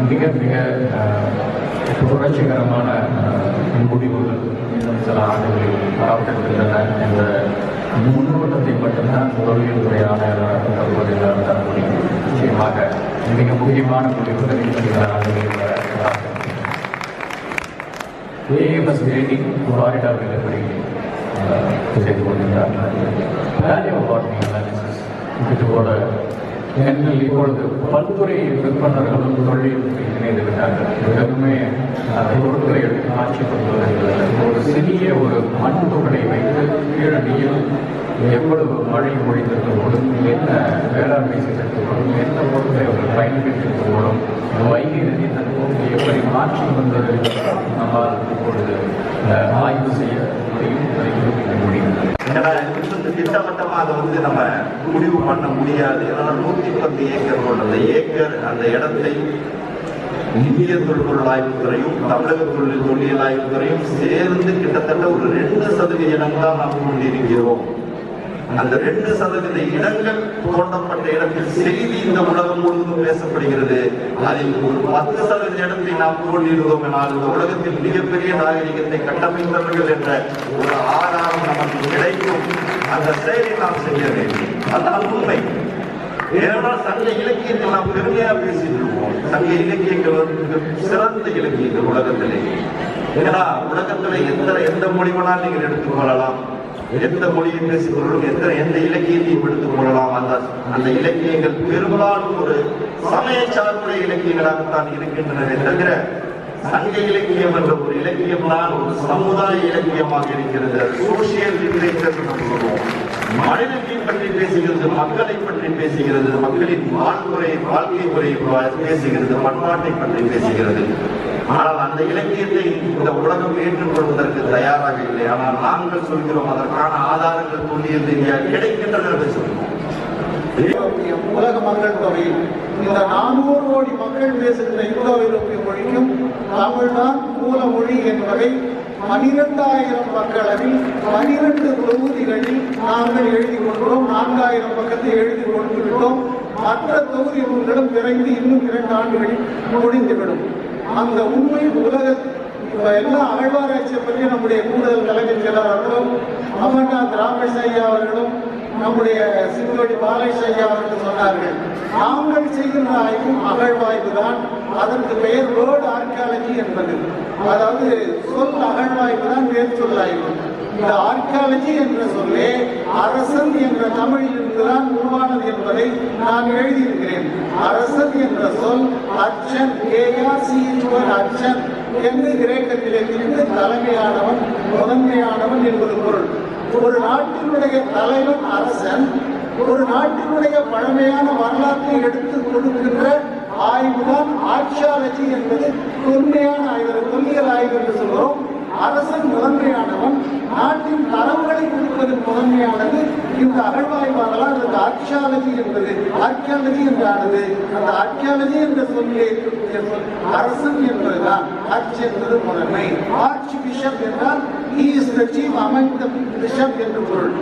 மிக மிக புரட்சிகரமான முடிவுகள் இன்னும் சில ஆண்டுகளில் வரப்பட்டிருக்கின்றன என்ற முன்னோட்டத்தை மட்டும்தான் தொழில் துறை ஆணையராக தற்போது தர முடியும். நிச்சயமாக மிக முக்கியமான முடிவுகள் இந்த ஆண்டுகளில் வர AMS ரேட்டிங் ஃப்ளாரிடாவில் எப்படி செய்து கொண்டிருக்கிறார்கள். வேல்யூ அபார்ட்டிங் அனாலிசிஸ் இதோட எங்கள் இப்பொழுது பல்துறை விற்பனர்களும் தொழில் இணைந்து விட்டார்கள். வெறுமே பொருட்களை எடுத்து காட்சிப்படுத்துவதில்லை. ஒரு சிறிய ஒரு மண் துகளை வைத்து கீழடியில் எவ்வளவு மழை பொழிந்திருக்கக்கூடும், என்ன வேளாண்மை செய்திருக்கக்கூடும், எந்த பொருட்களை அவர்கள் பயன்படுத்தியிருக்கக்கூடும், வைகை நதி தன் போக்கு எப்படி மாற்றி வந்தது நம்மால் இப்பொழுது ஆய்வு செய்ய முடியும். திட்டவட்டமா அதை நம்ம முடிவு பண்ண முடியாது. ஏன்னா 110 ஏக்கர் கொண்ட ஏக்கர் அந்த இடத்தை இந்திய தொல்பொருள் ஆய்வுத்துறையும் தமிழக தொல்லியல் ஆய்வுத்துறையும் சேர்ந்து கிட்டத்தட்ட ஒரு 2% இடம் தான் நாம் கொண்டிருக்கிறோம். அந்த 2% இடங்கள் தோண்டப்பட்ட இடத்தில் செய்தி இந்த உலகம் முழுவதும் பேசப்படுகிறது. அதில் ஒரு 10% இடத்தை நாம் தோண்டியிருந்தோம் என்றால் இந்த உலகத்தில் மிகப்பெரிய நாகரிகத்தை கட்டமைத்தவர்கள் என்ற ஒரு ஆதாரம் நமக்கு கிடைக்கும். அந்த செயலை நாம் செய்ய வேண்டும். அதான் உண்மை. ஏனென்றால் சங்க இலக்கியங்கள் நாம் பெருமையா பேசிட்டு இருக்கோம். சங்க இலக்கியங்கள் சிறந்த இலக்கியங்கள் உலகத்திலே. ஏன்னா உலகத்திலே எந்த மொழி வேணாலும் நீங்கள் எடுத்துக்கொள்ளலாம், எந்த மொழியை பேசிக்கொள்ளும், எந்த இலக்கியத்தையும் எடுத்துக் கொள்ளலாம். அந்த இலக்கியங்கள் பெரும்பாலும் ஒரு சமய சார்புடைய இலக்கியங்களாகத்தான் இருக்கின்றன தவிர சங்க இலக்கியம் என்ற ஒரு இலக்கியம் தான் ஒரு சமுதாய இலக்கியமாக இருக்கிறது. சோசியல் லிட்ரேச்சர் சொல்லுவோம். மனிதனை பற்றி பேசுகிறது, மக்களை பற்றி பேசுகிறது, மக்களின் வாழ்க்கை முறையை பேசுகிறது, பண்பாட்டை பற்றி பேசுகிறது. ஆனால் அந்த இலக்கியத்தை இந்த உலகம் ஏற்றுக்கொள்வதற்கு தயாராக இல்லை. ஆனால் நாங்கள் சொல்கிறோம் அதற்கான ஆதாரங்கள் தொல்லியல் ரீதியாக கிடைக்கின்றன என்று சொல்கிறோம். உலக மக்கள் தொகையில் இந்த 400 கோடி மக்கள் பேசுகிற இந்தோ ஐரோப்பிய மொழிக்கும் தமிழ்தான் மூல மொழி என்பதை 12,000 மக்களவில் 12 தொகுதிகளில் நாங்கள் எழுதி கொள்கிறோம். 4,000 பக்கத்தை எழுதி கொடுத்து விட்டோம். மற்ற தொகுதி நூல்களும் விரைந்து இன்னும் 2 ஆண்டுகளில் முடிந்துவிடும். அந்த உண்மை உலகத்தில் எல்லா அகழ்வாராய்ச்சியை பற்றி நம்முடைய கூடுதல் தலைமை செயலாளர்களும் அமர்நாத் ராமேஷ் ஐயா அவர்களும் நம்முடைய சிங்கோடி பாலேஷ் ஐயா அவர்கள் சொன்னார்கள். நாங்கள் செய்கின்ற ஆய்வும் அகழ்வாய்வு தான். அதற்கு பெயர் வேர்ட் ஆர்கியாலஜி என்பது. அதாவது சொல் அகழ்வாய்வு தான் வேர் சொல் ஆய்வு. இந்த ஆர்கியாலஜி என்ற சொல்லே அரசன் என்ற தமிழில் இருந்துதான் உருவானது என்பதை நான் எழுதியிருக்கிறேன். அரசன் என்ற சொல் அர்ச்சன், அர்ச்சன் என்று கிரேக்கத்திலிருந்து தலைமையானவன், முதன்மையானவன் என்பது பொருள். ஒரு நாட்டினுடைய தலைவன் அரசன். ஒரு நாட்டினுடைய பழமையான வரலாற்றை எடுத்து கொடுக்கின்ற ஆய்வுதான் ஆர்கியாலஜி என்பது தொன்மையான ஆய்வு, தொல்லியல் ஆய்வு என்று சொல்கிறோம். அரசன் முதன்மையானவன், நாட்டின் தரவுகளை கொடுப்பது முதன்மையானது. இந்த அகழ்வாய்வாளர் அந்த ஆர்கியாலஜி என்பது ஆர்கியாலஜி என்றானது. அந்த ஆர்கியாலஜி என்ற சொல்லிலே இருக்கக்கூடிய சொல் அரசன் என்பதுதான். ஆட்சி என்பது முதன்மை. ஆர்ச் பிஷப் என்றால் he is the chief among the bishop என்று பொருள்.